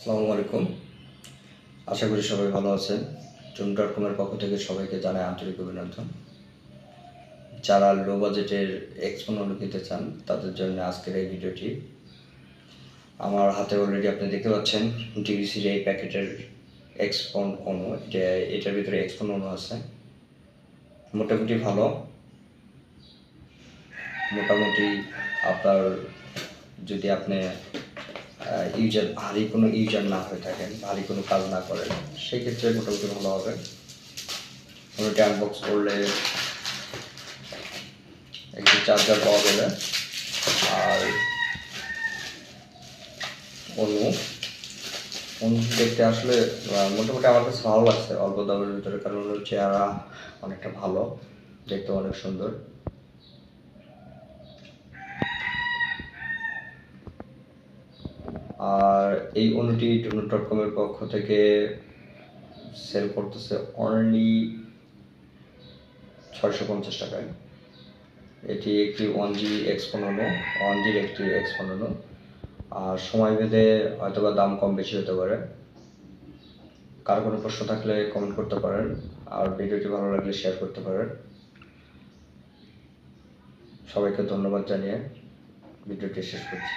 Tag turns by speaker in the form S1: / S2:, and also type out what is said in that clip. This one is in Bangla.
S1: আসসালামু আলাইকুম। আশা করি সবাই ভালো আছেন। টুন.কমের পক্ষ থেকে সবাইকে জানাই আন্তরিক অভিনন্দন। যারা লো বাজেটের এক্সপন অণু কিনতে চান তাদের জন্য আজকের এই ভিডিওটি। আমার হাতে অলরেডি আপনি দেখতে পাচ্ছেন ডিভিসির এই প্যাকেটের এক্সপন অণু। এটার ভিতরে এক্সপন অণু আছে। মোটামুটি ভালো। মোটামুটি আপনার যদি আপনি ভারী কোনো ইউজার না হয়ে থাকেন, ভারী কোনো কাজ না করেন, সেই ক্ষেত্রে মোটামুটি ভালো হবে। কোনোটি আনবক্স করলে একটি চার্জার পাওয়া যাবে, আর অনু দেখতে আসলে মোটামুটি আমার কাছে ভালো লাগছে অল্প দামের ভিতরে, কারণ চেহারা অনেকটা ভালো, দেখতে অনেক সুন্দর। আর এই অনুটি টুন.কমের পক্ষ থেকে সেল করতেছে অনলি 650 টাকায়। এটি একটি 1G এক্সপন অণু, 1Gর একটি এক্সপন অণু। আর সময় ভেদে হয়তোবা দাম কম বেশি হতে পারে। কারো কোনো প্রশ্ন থাকলে কমেন্ট করতে পারেন, আর ভিডিওটি ভালো লাগলে শেয়ার করতে পারেন। সবাইকে ধন্যবাদ জানিয়ে ভিডিওটি শেষ করছি।